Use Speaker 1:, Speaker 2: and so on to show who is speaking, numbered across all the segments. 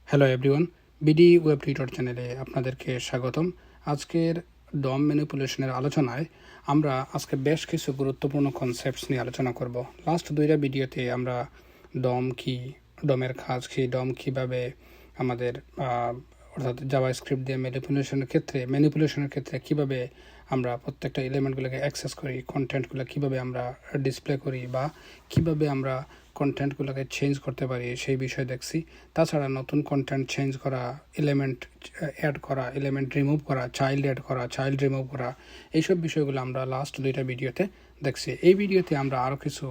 Speaker 1: Hello everyone, BD web tutor চ্যানেলে আপনাদেরকে স্বাগতম। আজকের ডম ম্যানিপুলেশনের আলোচনায় আমরা আজকে বেশ কিছু গুরুত্বপূর্ণ কনসেপ্টস নিয়ে আলোচনা করব। লাস্ট দুইটা ভিডিওতে আমরা ডম কি, ডমের কাজ কি, ডম কীভাবে আমাদের অর্থাৎ জাভাস্ক্রিপ্ট দিয়ে ম্যানিপুলেশনের ক্ষেত্রে কীভাবে আমরা প্রত্যেকটা এলিমেন্টগুলোকে অ্যাক্সেস করি, কন্টেন্টগুলো কীভাবে আমরা ডিসপ্লে করি বা কীভাবে আমরা কন্টেন্টগুলোকে চেঞ্জ করতে পারি সেই বিষয়ে দেখছি। তাছাড়া নতুন কন্টেন্ট চেঞ্জ করা, এলিমেন্ট অ্যাড করা, এলিমেন্ট রিমুভ করা, চাইল্ড অ্যাড করা, চাইল্ড রিমুভ করা, এইসব বিষয়গুলো আমরা লাস্ট দুইটা ভিডিওতে দেখছি। এই ভিডিওতে আমরা আরও কিছু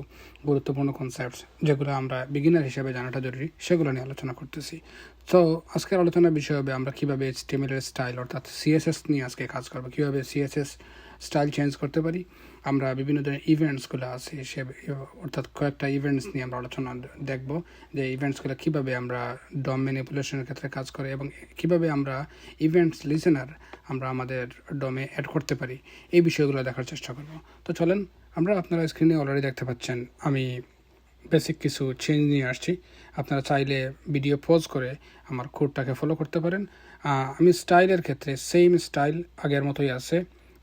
Speaker 1: গুরুত্বপূর্ণ কনসেপ্টস যেগুলো আমরা বিগিনার হিসেবে জানাটা জরুরি সেগুলো নিয়ে আলোচনা করতেছি। তো আজকের আলোচনার বিষয় হবে আমরা কীভাবে HTML এর স্টাইল অর্থাৎ CSS নিয়ে আজকে কাজ করবো, কীভাবে CSS স্টাইল চেঞ্জ করতে পারি। আমরা বিভিন্ন ধরনের ইভেন্টসগুলো আছে সে অর্থাৎ কয়েকটা ইভেন্টস নিয়ে আমরা আলোচনা দেখব যে ইভেন্টসগুলো কীভাবে আমরা ডম ম্যানিপুলেশনের ক্ষেত্রে কাজ করে এবং কীভাবে আমরা ইভেন্টস লিসেনার আমরা আমাদের ডমে অ্যাড করতে পারি, এই বিষয়গুলো দেখার চেষ্টা করব। তো চলেন, আপনারা স্ক্রিনে অলরেডি দেখতে পাচ্ছেন আমি বেসিক কিছু চেঞ্জ নিয়ে আসছি। আপনারা চাইলে ভিডিও পজ করে আমার কোডটাকে ফলো করতে পারেন। আমি স্টাইলের ক্ষেত্রে সেম স্টাইল আগের মতোই আছে,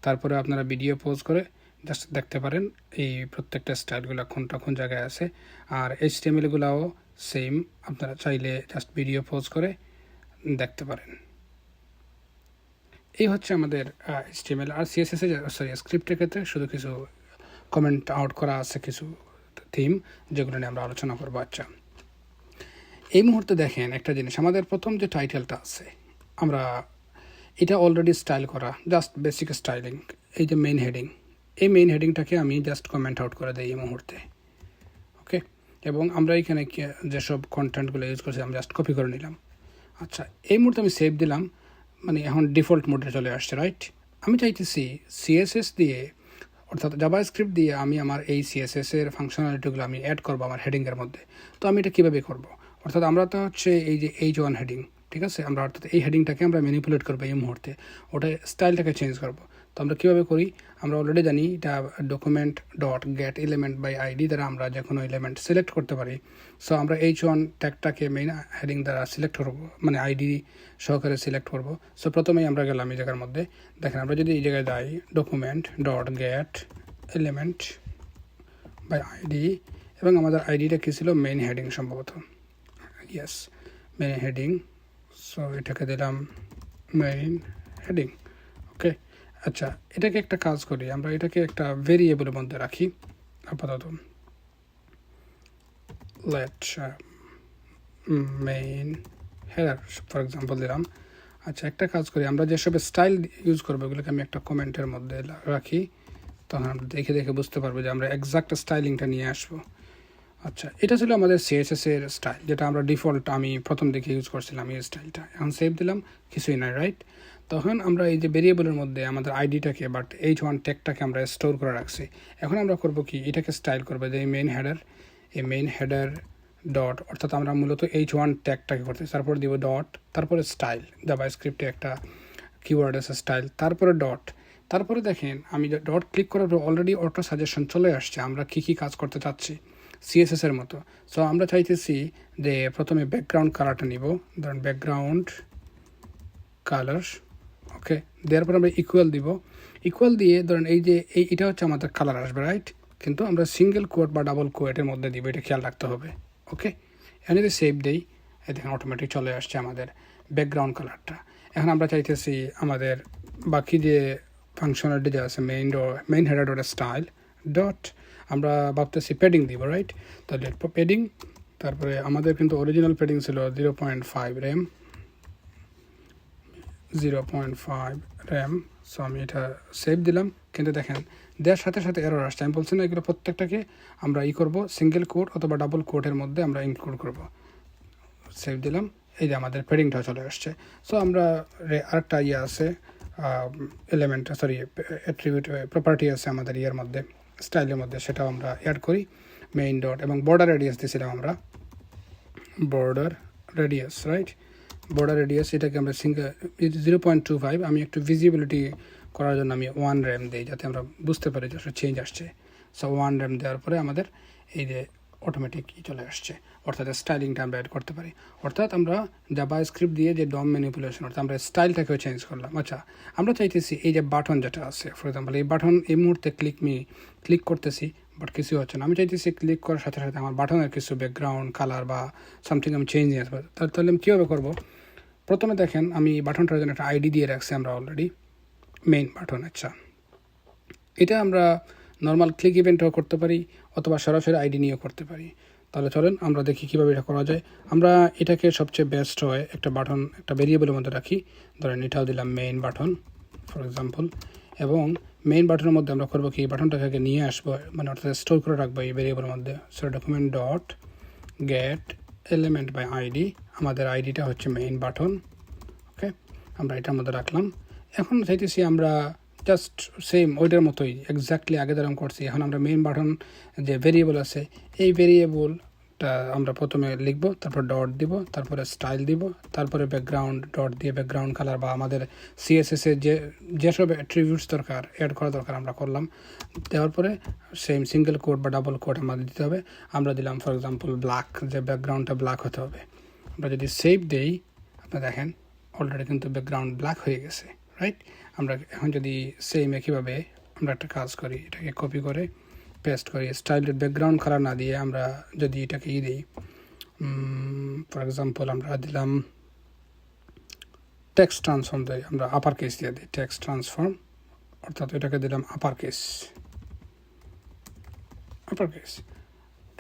Speaker 1: তারপরে আপনারা ভিডিও পজ করে জাস্ট দেখতে পারেন এই প্রত্যেকটা স্টাইলগুলো কোন জায়গায় আছে। আর HTMLগুলোও সেম, আপনারা চাইলে জাস্ট ভিডিও পজ করে দেখতে পারেন। এই হচ্ছে আমাদের HTML। আর CSS স্ক্রিপ্টের ক্ষেত্রে শুধু কিছু কমেন্ট আউট করা আছে, কিছু থিম যেগুলো নিয়ে আমরা আলোচনা করবো। আচ্ছা, এই মুহূর্তে দেখেন একটা জিনিস, আমাদের প্রথম যে টাইটেলটা আছে আমরা এটা অলরেডি স্টাইল করা, জাস্ট বেসিক স্টাইলিং। এই যে মেইন হেডিং, এই মেইন হেডিংটাকে আমি জাস্ট কমেন্ট আউট করে দিই এই মুহূর্তে, ওকে। এবং আমরা এখানে যেসব কন্টেন্টগুলো ইউজ করছি আমি জাস্ট কপি করে নিলাম। আচ্ছা, এই মুহূর্তে আমি সেভ দিলাম, মানে এখন ডিফল্ট মোডে চলে আসছে, রাইট। আমি চাইতেছি CSS দিয়ে অর্থাৎ জাভাস্ক্রিপ্ট দিয়ে আমি আমার এই CSS এর ফাংশনালিটিগুলো আমি অ্যাড করবো আমার হেডিংয়ের মধ্যে। তো আমি এটা কীভাবে করব? অর্থাৎ আমরা তো হচ্ছে এই যে H1 হেডিং, ঠিক আছে, আমরা অর্থাৎ এই হেডিংটাকে আমরা ম্যানিপুলেট করবো এই মুহূর্তে, ওটা স্টাইলটাকে চেঞ্জ করবো। তো আমরা কীভাবে করি? আমরা অলরেডি জানি এটা document dot get element by ID দ্বারা আমরা যে কোনো এলিমেন্ট সিলেক্ট করতে পারি। সো আমরা H1 ট্যাগটাকে মেইন হেডিং দ্বারা সিলেক্ট করবো, মানে আইডি সহকারে সিলেক্ট করবো। সো প্রথমেই আমরা গেলাম এই জায়গার মধ্যে, দেখেন আমরা যদি এই জায়গায় যাই document dot get element by ID, এবং আমাদের আইডিটা কী ছিল? মেইন হেডিং সম্ভবত, ইয়েস, মেইন হেডিং। সো এটাকে দিলাম মেইন হেডিং, ওকে। আচ্ছা, এটাকে একটা কাজ করি, আমরা এটাকে একটা ভেরিয়েবলের মধ্যে রাখি আপাতত, let main header for example দিলাম। আচ্ছা, একটা কাজ করি, আমরা যেসব স্টাইল ইউজ করবো এগুলোকে আমি একটা কমেন্টের মধ্যে রাখি, তখন আমরা দেখে বুঝতে পারবো যে আমরা এক্সাক্ট স্টাইলিংটা নিয়ে আসবো। আচ্ছা, এটা ছিল আমাদের CSS এর স্টাইল, যেটা আমরা ডিফল্ট আমি প্রথম দিকে ইউজ করছিলাম এই স্টাইলটা। এখন সেভ দিলাম, কিছুই নাই, রাইট। তখন আমরা এই যে ভেরিয়েবলের মধ্যে আমাদের আইডিটাকে বাট H1 ট্যাগটাকে আমরা স্টোর করে রাখছি। এখন আমরা করব কি, এটাকে স্টাইল করবো যে মেইন হেডার, এই মেইন হেডার ডট, অর্থাৎ আমরা মূলত H1 ট্যাগটাকে করতে, তারপর দিব ডট, তারপরে স্টাইল, জাভাস্ক্রিপ্টে একটা কিওয়ার্ড আছে স্টাইল, তারপরে ডট। তারপরে দেখেন আমি ডট ক্লিক করার পর অলরেডি অটো সাজেশন চলে আসছে আমরা কী কাজ করতে চাচ্ছি CSS এর মতো। সো আমরা চাইতেছি যে প্রথমে ব্যাকগ্রাউন্ড কালারটা নিব, ধরুন ব্যাকগ্রাউন্ড কালার, ওকে। দেওয়ার পর আমরা ইকুয়াল দিব, ইকুয়াল দিয়ে ধরেন এই যে এটা হচ্ছে আমাদের কালার আসবে, রাইট। কিন্তু আমরা সিঙ্গেল কোট বা ডাবল কোটের মধ্যে দিব, এটা খেয়াল রাখতে হবে, ওকে। এখন যদি সেভ দেই, দেখেন অটোমেটিক চলে আসছে আমাদের ব্যাকগ্রাউন্ড কালারটা। এখন আমরা চাইতেছি আমাদের বাকি যে ফাংশনালিটি যে আছে main header dot style dot, আমরা ভাবতেছি প্যাডিং দিব, রাইট। তাহলে প্যাডিং, তারপরে আমাদের কিন্তু অরিজিনাল প্যাডিং ছিল 0.5 র্যাম, 0.5 র্যাম। সো আমি এটা সেভ দিলাম, কিন্তু দেখেন দেওয়ার সাথে সাথে এরর আসছে। আমি বলছি না এগুলো প্রত্যেকটাকে আমরা করব সিঙ্গেল কোট অথবা ডাবল কোটের মধ্যে আমরা ইনক্লুড করব। সেভ দিলাম, এই যে আমাদের প্যাডিংটা চলে আসছে। সো আমরা আরেকটা আছে এলিমেন্ট, সরি অ্যাট্রিবিউট প্রপার্টি আছে আমাদের মধ্যে স্টাইলের মধ্যে, সেটাও আমরা অ্যাড করি, মেইন ডট, এবং বর্ডার রেডিয়াস দিয়েছিলাম আমরা, border radius, right. Border radius এটাকে আমরা 0.25, আমি একটু ভিজিবিলিটি করার জন্য আমি 1 র্যাম দিই যাতে আমরা বুঝতে পারি যে চেঞ্জ আসছে। সো 1 র্যাম দেওয়ার পরে আমাদের এই যে অটোমেটিক চলে আসছে, অর্থাৎ স্টাইলিংটা আমরা অ্যাড করতে পারি। অর্থাৎ আমরা জাভাস্ক্রিপ্ট দিয়ে যে ডম ম্যানিপুলেশন, অর্থাৎ আমরা স্টাইলটাকেও চেঞ্জ করলাম। আচ্ছা, আমরা চাইতেছি এই যে বাটন যেটা আছে, ফর এক্সাম্পল এই বাটন এই মুহূর্তে ক্লিক করতেছি, বাট কিছু হচ্ছে না। আমি চাইতেছি ক্লিক করার সাথে সাথে আমার বাটনের কিছু ব্যাকগ্রাউন্ড কালার বা সামথিং আমি চেঞ্জ নিয়ে আসবো। তাহলে আমি কীভাবে করবো? প্রথমে দেখেন আমি বাটনটার জন্য একটা আইডি দিয়ে রাখছি আমরা অলরেডি, মেইন বাটন। আচ্ছা, এটা আমরা নর্মাল ক্লিক ইভেন্টও করতে পারি অথবা সরাসরি আইডি নিয়েও করতে পারি। তাহলে চলেন আমরা দেখি কীভাবে এটা করা যায়। আমরা এটাকে সবচেয়ে বেস্ট হয় একটা বাটন, একটা ভেরিয়েবলের মধ্যে রাখি। ধরেন এটাও দিলাম মেইন বাটন ফর এক্সাম্পল, এবং মেইন বাটনের মধ্যে আমরা করবো কি, বাটনটাকে নিয়ে আসবো, মানে অর্থাৎ স্টোর করে রাখবো এই ভেরিয়েবলের মধ্যে। So document dot get element by ID, আমাদের আইডিটা হচ্ছে মেইন বাটন। ওকে, আমরা এটার মধ্যে রাখলাম। এখন চাইতেছি আমরা জাস্ট সেম ওইটার মতোই এক্স্যাক্টলি আগে যেরকম করছি। এখন আমরা মেইন বাটন যে ভেরিয়েবল আছে, এই ভেরিয়েবলটা আমরা প্রথমে লিখব, তারপর ডট দিব, তারপরে স্টাইল দিব, তারপরে ব্যাকগ্রাউন্ড ডট দিয়ে ব্যাকগ্রাউন্ড কালার বা আমাদের সিএসএসের যেসব অ্যাট্রিবিউটস দরকার অ্যাড করা দরকার আমরা করলাম। দেওয়ার পরে সেম সিঙ্গেল কোড বা ডাবল কোড আমাদের দিতে হবে। আমরা দিলাম ফর এক্সাম্পল ব্ল্যাক, যে ব্যাকগ্রাউন্ডটা ব্ল্যাক হতে হবে। আমরা যদি সেভ দেই, আপনারা দেখেন অলরেডি কিন্তু ব্যাকগ্রাউন্ড ব্ল্যাক হয়ে গেছে, রাইট? আমরা এখন যদি সেম একইভাবে আমরা একটা কাজ করি, এটাকে কপি করে পেস্ট করি, স্টাইলের ব্যাকগ্রাউন্ড কালার না দিয়ে আমরা যদি এটাকে দিই, ফর এক্সাম্পল আমরা দিলাম টেক্সট ট্রান্সফর্ম দিই, আমরা আপার কেস দিয়ে দিই টেক্সট ট্রান্সফর্ম, অর্থাৎ এটাকে দিলাম আপার কেস।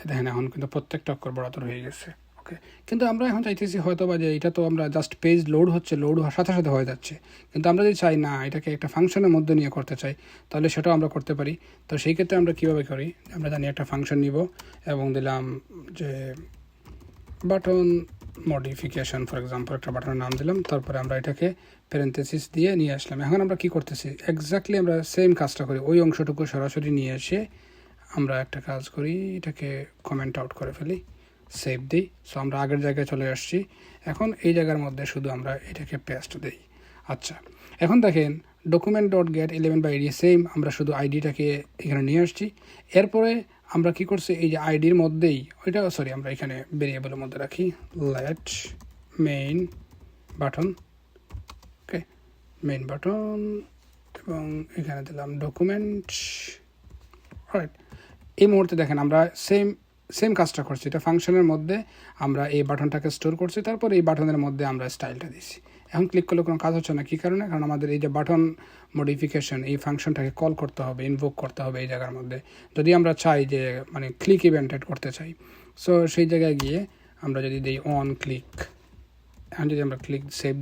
Speaker 1: দেখেন এখন কিন্তু প্রত্যেকটা অক্ষর বড়াতর হয়ে গেছে। ওকে, কিন্তু আমরা এখন চাইতেছি হয়তো বা যে এটা তো আমরা জাস্ট পেজ লোড হওয়ার সাথে সাথে হয়ে যাচ্ছে, কিন্তু আমরা যদি চাই না এটাকে একটা ফাংশনের মধ্যে নিয়ে করতে চাই, তাহলে সেটাও আমরা করতে পারি। তো সেই ক্ষেত্রে আমরা কীভাবে করি, আমরা জানি একটা ফাংশন নিব এবং দিলাম যে বাটন মডিফিকেশন, ফর এক্সাম্পল একটা বাটনের নাম দিলাম, তারপরে আমরা এটাকে প্যারেন্থেসিস দিয়ে নিয়ে আসলাম। এখন আমরা কি করতেছি, এক্স্যাক্টলি আমরা সেম কাজটা করি, ওই অংশটুকু সরাসরি নিয়ে এসে আমরা একটা কাজ করি, এটাকে কমেন্ট আউট করে ফেলি, সেভ দিই। সো আমরা আগের জায়গায় চলে আসছি। এখন এই জায়গার মধ্যে শুধু আমরা এটাকে পেস্ট দিই। আচ্ছা, এখন দেখেন document dot get element by ID, same আমরা শুধু আইডিটাকে এখানে নিয়ে আসছি। এরপরে আমরা কি করছি, এই যে আইডির মধ্যেই আমরা এখানে ভেরিয়েবলের মধ্যে রাখি লেট মেইন বাটন। ওকে, মেইন বাটন, এবং এখানে দিলাম ডকুমেন্ট। রাইট, এই মুহূর্তে দেখেন আমরা সেম কাজটা করছি। এটা ফাংশনের মধ্যে আমরা এই বাটনটাকে স্টোর করছি, তারপর এই বাটনের মধ্যে আমরা স্টাইলটা দিছি। এখন ক্লিক করলে কোনো কাজ হচ্ছে না, কী কারণে? কারণ আমাদের এই যে বাটন মডিফিকেশন, এই ফাংশনটাকে কল করতে হবে, ইনভোক করতে হবে এই জায়গার মধ্যে, যদি আমরা চাই যে মানে ক্লিক ইভেন্টেড করতে চাই। সো সেই জায়গায় গিয়ে আমরা যদি দিই অন ক্লিক, এখন যদি আমরা ক্লিক সেভ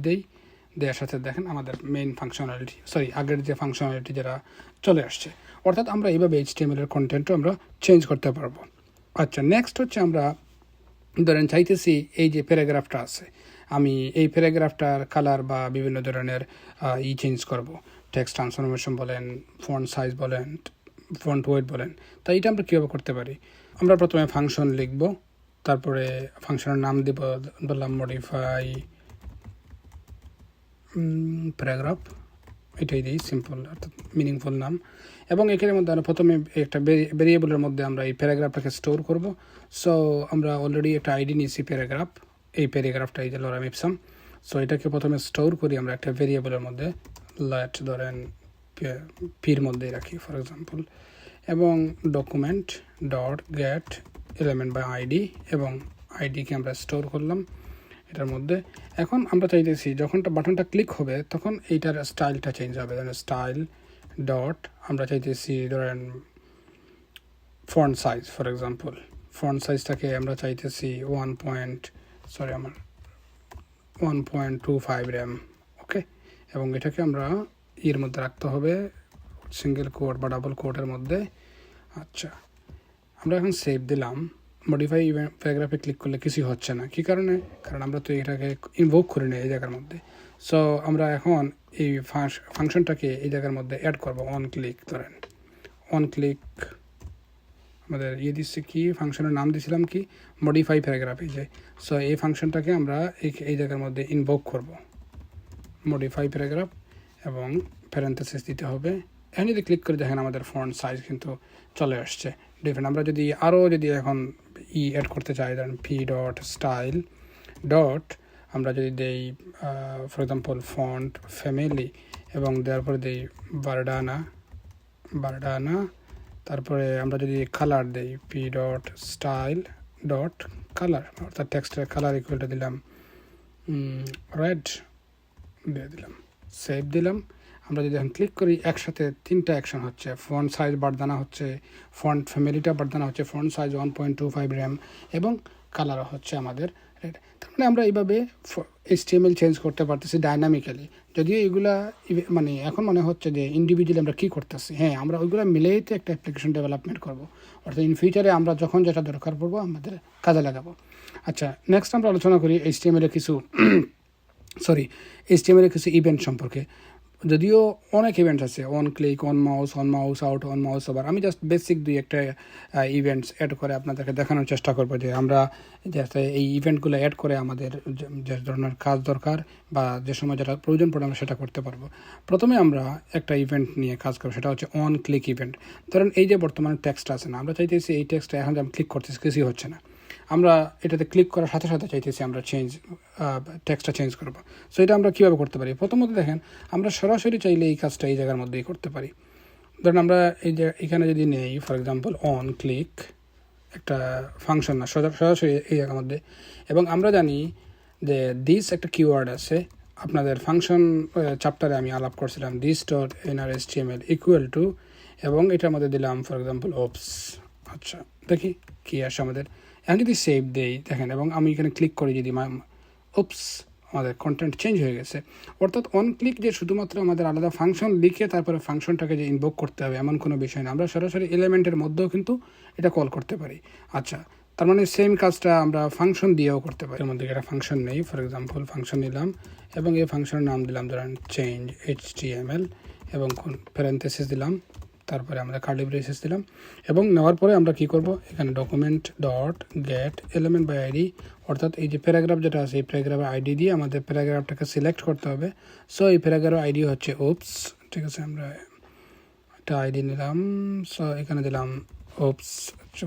Speaker 1: দেওয়ার সাথে দেখেন আমাদের মেইন ফাংশনালিটি, আগের যে ফাংশনালিটি যেটা চলে আসছে। অর্থাৎ আমরা এইভাবে HTML এর কন্টেন্টও আমরা চেঞ্জ করতে পারবো। আচ্ছা, নেক্সট হচ্ছে আমরা ধরেন চাইতেছি এই যে প্যারাগ্রাফটা আছে, আমি এই প্যারাগ্রাফটার কালার বা বিভিন্ন ধরনের চেঞ্জ করব, টেক্সট ট্রান্সফরমেশন বলেন, ফন্ট সাইজ বলেন, ফন্ট ওয়েট বলেন। তাই এটা আমরা কীভাবে করতে পারি, আমরা প্রথমে ফাংশন লিখব, তারপরে ফাংশনের নাম দিব, বললাম মডিফাই প্যারাগ্রাফ, এটাই দিই সিম্পল অর্থাৎ মিনিংফুল নাম। এবং এখানের মধ্যে আমরা প্রথমে একটা ভেরিয়েবলের মধ্যে আমরা এই প্যারাগ্রাফটাকে স্টোর করব। সো আমরা অলরেডি একটা আইডি নিয়েছি প্যারাগ্রাফ, এই প্যারাগ্রাফটা এই যে লরাম ইপসাম। সো এটাকে প্রথমে স্টোর করি আমরা একটা ভেরিয়েবলের মধ্যে, লেট ধরেন পির মধ্যে রাখি ফর এক্সাম্পল, এবং document dot get element by ID, এবং আইডিকে আমরা স্টোর করলাম এটার মধ্যে। এখন আমরা চাইতেছি যখন বাটনটা ক্লিক হবে তখন এইটার স্টাইলটা চেঞ্জ হবে, স্টাইল ডট আমরা চাইতেছি ধরেন font size, for example font সাইজটাকে আমরা চাইতেছি 1.25 র্যাম। ওকে, এবং এটাকে আমরা এর মধ্যে রাখতে হবে সিঙ্গেল কোড বা ডাবল কোডের মধ্যে। আচ্ছা, আমরা এখন সেভ দিলাম। মডিফাই প্যারাগ্রাফে ক্লিক করলে কিছু হচ্ছে না, কী কারণে? কারণ আমরা তো এটাকে ইনভোক করি না এই জায়গার মধ্যে। সো আমরা এখন এই ফাংশনটাকে এই জায়গার মধ্যে অ্যাড করব, অন ক্লিক। ধরেন অন ক্লিক আমাদের দিচ্ছি কি, ফাংশনের নাম দিয়েছিলাম কি, মডিফাই প্যারাগ্রাফ, এই যে। সো এই ফাংশনটাকে আমরা এই জায়গার মধ্যে ইনভোক করব, মডিফাই প্যারাগ্রাফ, এবং প্যারেন্থেসিস দিতে হবে। এখন যদি ক্লিক করে দেখেন আমাদের ফন্ট সাইজ কিন্তু চলে আসছে ডিফারেন্ট। আমরা যদি এখন অ্যাড করতে চাই, ধরেন পি ডট স্টাইল ডট আমরা যদি দেই ফর এক্সাম্পল ফন্ট ফ্যামিলি এবং দেওয়ার পরে দেই বারডানা, তারপরে আমরা যদি কালার দেই P dot style dot colour, অর্থাৎ টেক্সটের কালার ইকুয়ালটা দিলাম রেড দিয়ে দিলাম, সেভ দিলাম। আমরা যদি এখন ক্লিক করি একসাথে 3টা অ্যাকশন হচ্ছে, ফন্ট সাইজ বাড়ানো হচ্ছে, ফন্ট ফ্যামিলিটা বাড়ানো হচ্ছে, ফন্ট সাইজ 1.25 RAM এবং কালারও হচ্ছে আমাদের রেড। তার মানে আমরা এইভাবে HTML চেঞ্জ করতে পারতেছি ডাইনামিক্যালি। যদিও এগুলা মানে এখন মনে হচ্ছে যে ইন্ডিভিজুয়ালি আমরা কী করতেছি, হ্যাঁ আমরা ওইগুলো মিলেই তো একটা অ্যাপ্লিকেশন ডেভেলপমেন্ট করবো, অর্থাৎ ইন ফিউচারে আমরা যখন যেটা দরকার পড়বো আমাদের কাজে লাগাবো। আচ্ছা, নেক্সট আমরা আলোচনা করি HTML এর কিছু ইভেন্ট সম্পর্কে। যদিও অনেক ইভেন্টস আছে, on click, on mouse out, on mouse over. আমি জাস্ট বেসিক একটা ইভেন্টস অ্যাড করে আপনাদেরকে দেখানোর চেষ্টা করবো যে আমরা যাতে এই ইভেন্টগুলো অ্যাড করে আমাদের যে ধরনের কাজ দরকার বা যে সময় যেটা প্রয়োজন পড়ে আমরা সেটা করতে পারবো। প্রথমে আমরা একটা ইভেন্ট নিয়ে কাজ করবো, সেটা হচ্ছে অন ক্লিক ইভেন্ট। ধরেন এই যে বর্তমানে টেক্সট আছে না, আমরা চাইতেছি এই টেক্সটটা এখন যে আমি ক্লিক করতেছি কিছুই হচ্ছে না, আমরা এটাতে ক্লিক করার সাথে সাথে চাইতেছি আমরা টেক্সটটা চেঞ্জ করবো। সো এটা আমরা কীভাবে করতে পারি? প্রথমত দেখেন, আমরা সরাসরি চাইলে এই কাজটা এই জায়গার মধ্যেই করতে পারি। ধরেন আমরা এই যে এখানে যদি নেই ফর এক্সাম্পল অন ক্লিক, একটা ফাংশন না, সরাসরি এই জায়গার মধ্যে, এবং আমরা জানি যে দিস একটা কিওয়ার্ড আছে, আপনাদের ফাংশন চ্যাপ্টারে আমি আলাপ করছিলাম, this dot inner HTML equal to, এবং এটার মধ্যে দিলাম ফর এক্সাম্পল ওপস। আচ্ছা, দেখি কী আসে আমাদের। এখন যদি সেভ দেই দেখেন, এবং আমি এখানে ক্লিক করি, যদি ওপস আমাদের কন্টেন্ট চেঞ্জ হয়ে গেছে। অর্থাৎ অন ক্লিক যে শুধুমাত্র আমাদের আলাদা ফাংশন লিখে তারপরে ফাংশনটাকে যে ইনভোক করতে হবে এমন কোনো বিষয় না, আমরা সরাসরি এলিমেন্টের মধ্যেও কিন্তু এটা কল করতে পারি। আচ্ছা, তার মানে সেম কাজটা আমরা ফাংশন দিয়েও করতে পারি। এর মধ্যে একটা ফাংশন নেই, ফর এক্সাম্পল ফাংশন নিলাম এবং এই ফাংশনের নাম দিলাম ধরেন চেঞ্জ HTML এবং প্যারেনথেসিস দিলাম, তারপরে আমরা কার্লি ব্রেসেস দিলাম, এবং নেওয়ার পরে আমরা কি করব, এখানে document dot get element by ID, অর্থাৎ এই যে প্যারাগ্রাফ যেটা আছে এই প্যারাগ্রাফের আইডি দিয়ে আমাদের প্যারাগ্রাফটাকে সিলেক্ট করতে হবে। সো এই প্যারাগ্রাফের আইডি হচ্ছে ওপস, ঠিক আছে, আমরা একটা আইডি নিলাম, সো এখানে দিলাম ওপস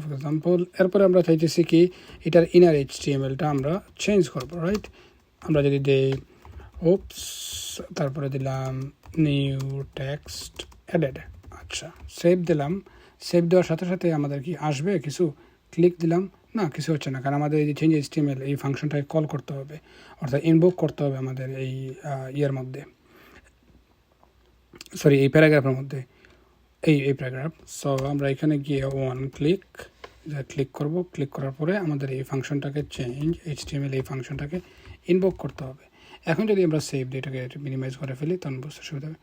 Speaker 1: ফর এক্সাম্পল। এরপরে আমরা চাইতেছি কি এটার ইনার HTMLটা আমরা চেঞ্জ করবো, রাইট? আমরা যদি দেই ওপস, তারপরে দিলাম নিউ টেক্সট অ্যাডেড। আচ্ছা, সেভ দিলাম। সেভ দেওয়ার সাথে সাথে আমাদের কি আসবে কিছু? ক্লিক দিলাম, না কিছু হচ্ছে না, কারণ আমাদের এই যে চেঞ্জ HTML এই ফাংশনটাকে কল করতে হবে, অর্থাৎ ইনভোক করতে হবে আমাদের এই মধ্যে, সরি এই প্যারাগ্রাফের মধ্যে, এই প্যারাগ্রাফ। সো আমরা এখানে গিয়ে ওয়ান ক্লিক করব, ক্লিক করার পরে আমাদের এই ফাংশনটাকে চেঞ্জ HTML এই ফাংশনটাকে ইনভোক করতে হবে। এখন যদি আমরা সেভ দিই, এটাকে মিনিমাইজ করে ফেলি, তখন বুঝতে সুবিধা হবে।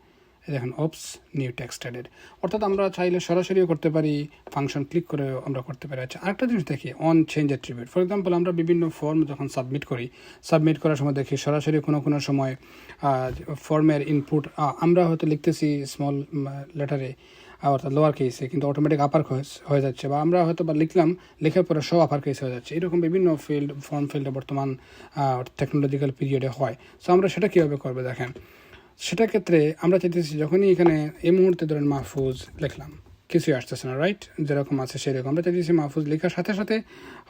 Speaker 1: দেখেন ওপস নিউ টেক্সট অ্যাডেড, অর্থাৎ আমরা চাইলে সরাসরিও করতে পারি, ফাংশন ক্লিক করে আমরা করতে পারি। আচ্ছা, আরেকটা জিনিস দেখি, on change attribute. For example আমরা বিভিন্ন ফর্ম যখন সাবমিট করার সময় দেখি সরাসরি কোনো সময় ফর্মের ইনপুট আমরা হয়তো লিখতেছি স্মল লেটারে অর্থাৎ লোয়ার কেসে, কিন্তু অটোমেটিক আপার হয়ে যাচ্ছে, বা আমরা হয়তো বা লেখার পরে সব আপার কেস হয়ে যাচ্ছে। এরকম বিভিন্ন ফর্ম ফিল্ডে বর্তমান টেকনোলজিক্যাল পিরিয়ডে হয়। সো আমরা সেটা কীভাবে করবো দেখেন, সেটা ক্ষেত্রে আমরা চাইতেছি যখনই এখানে এই মুহূর্তে ধরেন মাহফুজ লিখলাম, কিছুই আসতেছে না, রাইট? যেরকম আছে সেরকম আমরা চাইতেছি মাহফুজ লেখার সাথে সাথে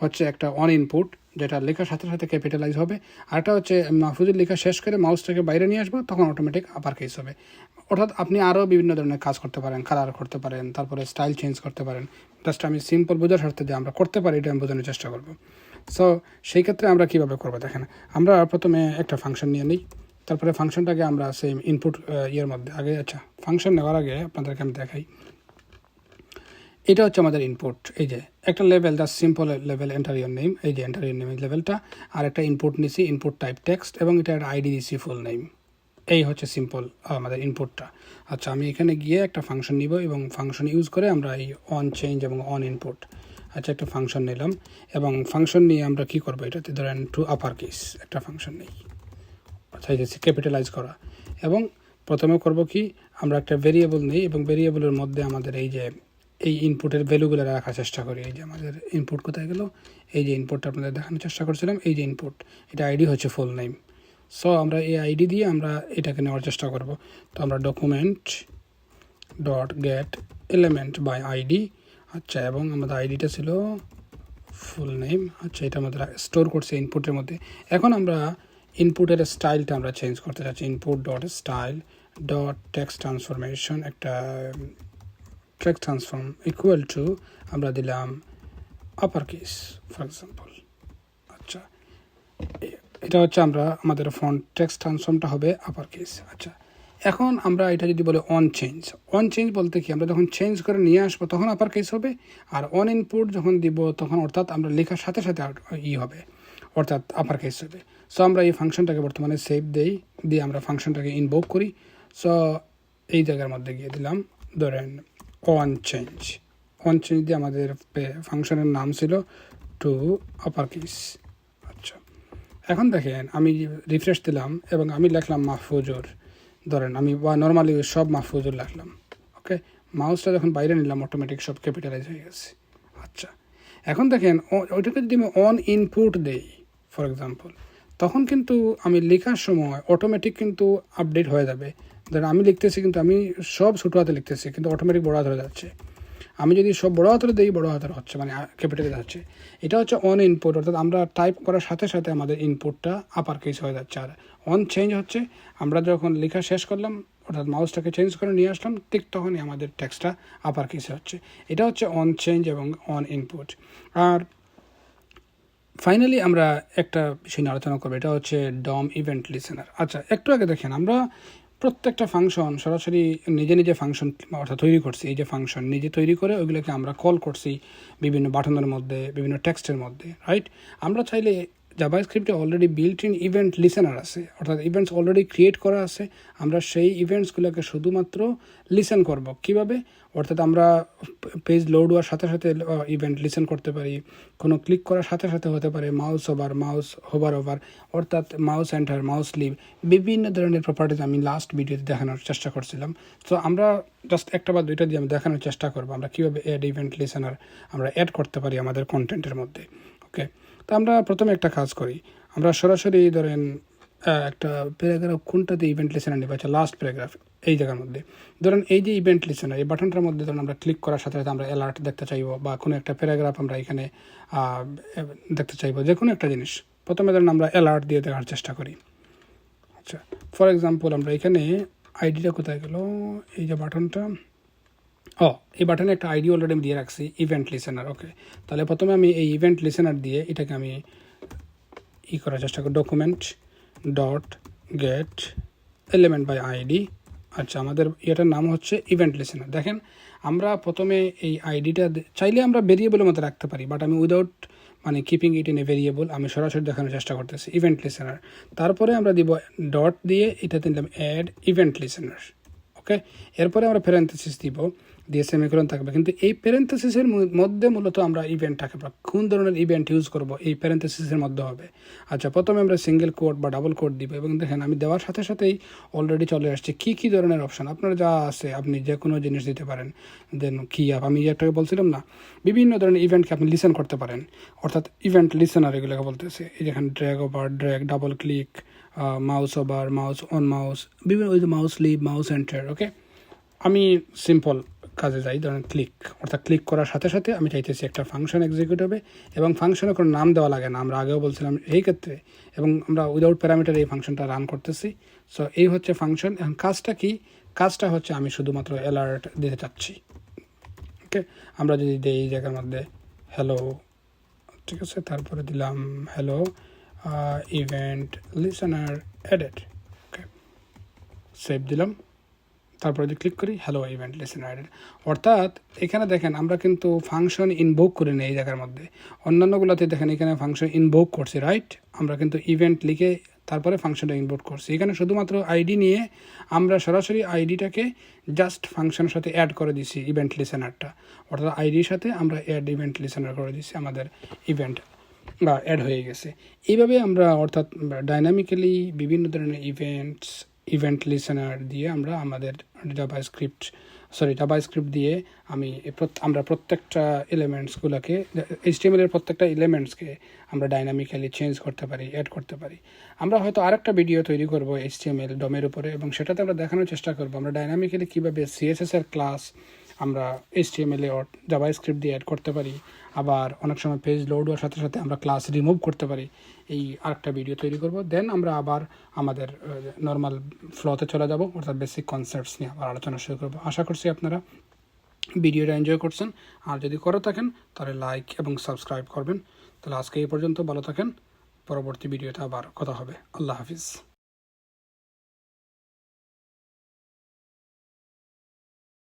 Speaker 1: হচ্ছে একটা অন ইনপুট, যেটা লেখার সাথে সাথে ক্যাপিটালাইজ হবে, আরটা হচ্ছে মাহফুজের লেখা শেষ করে মাউসটাকে বাইরে নিয়ে আসবো, তখন অটোমেটিক আপার কেস হবে। অর্থাৎ আপনি আরও বিভিন্ন ধরনের কাজ করতে পারেন, কালার করতে পারেন, তারপরে স্টাইল চেঞ্জ করতে পারেন। জাস্ট আমি সিম্পল বোঝার স্বার্থে যে আমরা করতে পারি এটা আমি বোঝানোর চেষ্টা করবো। সো সেই ক্ষেত্রে আমরা কীভাবে করবো দেখেন, আমরা প্রথমে একটা ফাংশন নিয়ে নিই, তারপরে ফাংশনটাকে আমরা সেই ইনপুট মধ্যে আগে, আচ্ছা ফাংশন নেওয়ার আগে আপনাদেরকে আমি দেখাই, এটা হচ্ছে আমাদের ইনপুট। এই যে একটা level, the simple level enter your name, এই যে এন্টার ইউর নেম লেভেলটা, আর একটা ইনপুট নিছি, ইনপুট টাইপ টেক্সট, এবং এটা একটা আইডি দিছি ফুল নেম। এই হচ্ছে সিম্পল আমাদের ইনপুটটা। আচ্ছা, আমি এখানে গিয়ে একটা ফাংশন নিব এবং ফাংশন ইউজ করে আমরা এই অন চেঞ্জ এবং অন ইনপুট, আচ্ছা একটা ফাংশন নিলাম, এবং ফাংশন নিয়ে আমরা কি করবো, এটাতে ধরেন টু আপার কেস একটা ফাংশন নেই, চাইতেছি ক্যাপিটালাইজ করা, এবং প্রথমে করব কি আমরা একটা ভেরিয়েবল নিই এবং ভেরিয়েবলের মধ্যে আমাদের এই ইনপুটের ভ্যালুগুলো রাখার চেষ্টা করি। এই যে আমাদের ইনপুট কোথায় গেল, এই যে ইনপুটটা আপনাদের দেখানোর চেষ্টা করছিলাম, এই যে ইনপুট, এটা আইডি হচ্ছে ফুল নেম। সো আমরা এই আইডি দিয়ে আমরা এটাকে নেওয়ার চেষ্টা করব। তো আমরা document dot get element by ID, আচ্ছা, এবং আমাদের আইডিটা ছিল ফুল নেম। আচ্ছা, এটা আমাদের স্টোর করছে ইনপুটের মধ্যে। এখন আমরা ইনপুটের স্টাইলটা আমরা চেঞ্জ করতে চাচ্ছি। Input dot style dot text transformation, একটা টেক্সট ট্রান্সফর্ম ইকুয়াল টু আমরা দিলাম আপার কেস ফর এক্সাম্পল। আচ্ছা, এটা হচ্ছে আমরা আমাদের ফন্ট টেক্সট ট্রান্সফর্মটা হবে আপার কেস। আচ্ছা, এখন আমরা এটা যদি বলে অন চেঞ্জ বলতে কি, আমরা যখন চেঞ্জ করে নিয়ে আসবো তখন আপার কেস হবে, আর অন ইনপুট যখন দিব তখন অর্থাৎ আমরা লেখার সাথে সাথে হবে, অর্থাৎ আপার কেস হবে। সো আমরা এই ফাংশনটাকে বর্তমানে সেভ দিয়ে আমরা ফাংশনটাকে ইনভোক করি। সো এই জায়গার মধ্যে গিয়ে দিলাম ধরেন অন চেঞ্জ দিয়ে আমাদের ফাংশনের নাম ছিল টু আপার কেস। আচ্ছা, এখন দেখেন আমি রিফ্রেশ দিলাম এবং আমি লিখলাম মাহফুজুর, ধরেন আমি বা নর্মালি সব মাহফুজুর লিখলাম। ওকে, মাউসটা যখন বাইরে নিলাম অটোমেটিক সব ক্যাপিটালাইজ হয়ে গেছে। আচ্ছা, এখন দেখেন ওইটাকে যদি আমি অন ইনপুট দেই ফর এক্সাম্পল, তখন কিন্তু আমি লেখার সময় অটোমেটিক কিন্তু আপডেট হয়ে যাবে। ধরেন আমি লিখতেছি কিন্তু আমি সব ছোটো হাতে লিখতেছি কিন্তু অটোমেটিক বড় হাতে হয়ে যাচ্ছে। আমি যদি সব বড় হাতের দিই বড় হাতের হচ্ছে, মানে ক্যাপিটালে যাচ্ছে। এটা হচ্ছে অন ইনপুট, অর্থাৎ আমরা টাইপ করার সাথে সাথে আমাদের ইনপুটটা আপার কেস হয়ে যাচ্ছে। আর অন চেঞ্জ হচ্ছে আমরা যখন লেখা শেষ করলাম অর্থাৎ মাউসটাকে চেঞ্জ করে নিয়ে আসলাম, ঠিক তখনই আমাদের টেক্সটটা আপার কেসে হচ্ছে। এটা হচ্ছে অন চেঞ্জ এবং অন ইনপুট। আর ফাইনালি আমরা একটা বিষয় নিয়ে আলোচনা করবো, এটা হচ্ছে ডম ইভেন্ট লিসেনার। আচ্ছা, একটু আগে দেখেন আমরা প্রত্যেকটা ফাংশন সরাসরি নিজে ফাংশন অর্থাৎ তৈরি করছি। এই যে ফাংশন নিজে তৈরি করে ওইগুলোকে আমরা কল করছি বিভিন্ন বাটনের মধ্যে, বিভিন্ন টেক্সটের মধ্যে, রাইট? আমরা চাইলে জাভাস্ক্রিপ্টে already built in event listener আছে, অর্থাৎ ইভেন্টস অলরেডি ক্রিয়েট করা আছে। আমরা সেই ইভেন্টসগুলোকে শুধুমাত্র লিসেন করব। কিভাবে? অর্থাৎ আমরা পেজ লোড হওয়ার সাথে সাথে ইভেন্ট লিসেন করতে পারি, কোনো ক্লিক করার সাথে সাথে হতে পারে মাউস হোভার ওভার, অর্থাৎ মাউস এন্টার, মাউস লিভ, বিভিন্ন ধরনের প্রপার্টিজ আমি লাস্ট ভিডিওতে দেখানোর চেষ্টা করছিলাম। তো আমরা জাস্ট একটা বা দুইটা দিয়ে আমি দেখানোর চেষ্টা করবো আমরা কীভাবে অ্যাড ইভেন্ট লিসেনার আমরা অ্যাড করতে পারি আমাদের কন্টেন্টের মধ্যে। ওকে, তো আমরা প্রথমে একটা কাজ করি, আমরা সরাসরি ধরেন একটা প্যারাগ্রাফ কোনটাতে ইভেন্ট লিসেনার নেবে, আচ্ছা লাস্ট প্যারাগ্রাফ এই জায়গার মধ্যে ধরেন এই যে ইভেন্ট লিসেনার এই বাটনটার মধ্যে ধরেন আমরা ক্লিক করার সাথে সাথে আমরা অ্যালার্ট দেখতে চাইবো বা কোনো একটা প্যারাগ্রাফ আমরা এখানে দেখতে চাইবো, যে কোনো একটা জিনিস। প্রথমে ধরেন আমরা অ্যালার্ট দিয়ে দেখার চেষ্টা করি। আচ্ছা, ফর এক্সাম্পল আমরা এখানে আইডিটা কোথায় গেল, এই যে বাটনটা, এই বাটনে একটা আইডি অলরেডি আমি দিয়ে রাখছি ইভেন্ট লিসেনার। ওকে, তাহলে প্রথমে আমি এই ইভেন্ট লিসেনার দিয়ে এটাকে আমি করার চেষ্টা করি, document dot get element by ID. আচ্ছা, আমাদের এটার নাম হচ্ছে ইভেন্ট লিসেনার। দেখেন আমরা প্রথমে এই আইডিটা চাইলে আমরা ভেরিয়েবলের মতো রাখতে পারি, বাট আমি উইদাউট মানে keeping it in a variable আমি সরাসরি দেখানোর চেষ্টা করতেছি ইভেন্ট লিসেনার। তারপরে আমরা দিব ডট দিয়ে এটাতে দিলাম অ্যাড ইভেন্ট লিসেনার। ওকে, এরপরে আমরা প্যারেনথেসিস দিয়ে সেমিকোলন থাকবে, কিন্তু এই প্যারেনথেসিসের মধ্যে মূলত আমরা ইভেন্টটাকে কোন ধরনের ইভেন্ট ইউজ করব এই প্যারেনথেসিসের মধ্যে হবে। আচ্ছা, প্রথমে আমরা সিঙ্গেল কোড বা ডাবল কোড দিব এবং দেখেন আমি দেওয়ার সাথে সাথেই অলরেডি চলে আসছে কী ধরনের অপশান আপনার যা আছে, আপনি যে কোনো জিনিস দিতে পারেন। দেন আমি একটাকে বলছিলাম না, বিভিন্ন ধরনের ইভেন্টকে আপনি লিসেন করতে পারেন, অর্থাৎ ইভেন্ট লিসেনার এগুলোকে বলতেছে। এই যেখানে drag over, drag, double click, mouse over, mouse on mouse, বিভিন্ন ওই যে মাউস লিভ, মাউস এন্টার। ওকে, আমি সিম্পল কাজে যাই, ধরেন ক্লিক, অর্থাৎ ক্লিক করার সাথে সাথে আমি চাইতেছি একটা ফাংশন এক্সিকিউট হবে এবং ফাংশনে কোনো নাম দেওয়া লাগে না, আমরা আগেও বলছিলাম এই ক্ষেত্রে, এবং আমরা উইদাউট প্যারামিটার এই ফাংশনটা রান করতেছি। সো এই হচ্ছে ফাংশন। এখন কাজটা কি? কাজটা হচ্ছে আমি শুধুমাত্র অ্যালার্ট দিতে চাচ্ছি। ওকে, আমরা যদি দিই এই জায়গার মধ্যে হ্যালো, ঠিক আছে, তারপরে দিলাম হ্যালো ইভেন্ট লিসেনার অ্যাডেড। ওকে, সেভ দিলাম, তারপরে যদি ক্লিক করি হ্যালো ইভেন্ট লিসেনার, অর্থাৎ এখানে দেখেন আমরা কিন্তু ফাংশন ইনভোক করি না এই জায়গার মধ্যে। অন্যান্যগুলোতে দেখেন এখানে ফাংশন ইনভোক করছি, রাইট? আমরা কিন্তু ইভেন্ট লিখে তারপরে ফাংশনটা ইনভোক করছি। এখানে শুধুমাত্র আইডি নিয়ে আমরা সরাসরি আইডিটাকে জাস্ট ফাংশনের সাথে অ্যাড করে দিছি ইভেন্ট লিসেনারটা, অর্থাৎ আইডির সাথে আমরা অ্যাড ইভেন্ট লিসেনার করে দিছি, আমাদের ইভেন্ট বা অ্যাড হয়ে গেছে। এইভাবে আমরা অর্থাৎ ডাইনামিক্যালি বিভিন্ন ধরনের ইভেন্ট লিসেনার দিয়ে আমরা আমাদের জাভাস্ক্রিপ্ট দিয়ে আমরা প্রত্যেকটা এলিমেন্টসগুলোকে HTML এর প্রত্যেকটা এলিমেন্টসকে আমরা ডাইনামিক্যালি চেঞ্জ করতে পারি, অ্যাড করতে পারি। আমরা হয়তো আরেকটা ভিডিও তৈরি করব HTML ডমের উপরে, এবং সেটাতে আমরা দেখানোর চেষ্টা করব আমরা ডাইনামিক্যালি কীভাবে CSS এর ক্লাস আমরা HTML এ জাভাস্ক্রিপ্ট দিয়ে অ্যাড করতে পারি, আবার অনেক সময় পেজ লোড হওয়ার সাথে সাথে আমরা ক্লাস রিমুভ করতে পারি, এই আরেকটা ভিডিও তৈরি করব। দেন আমরা আবার আমাদের নর্মাল ফ্লোতে চলে যাব, অর্থাৎ বেসিক কনসেপ্টস নিয়ে আবার আলোচনা শুরু করব। আশা করছি আপনারা ভিডিওটা এনজয় করছেন, আর যদি করে থাকেন তাহলে লাইক এবং সাবস্ক্রাইব করবেন। তাহলে আজকে এই পর্যন্ত, ভালো থাকেন, পরবর্তী ভিডিওতে আবার কথা হবে। আল্লাহ হাফিজ।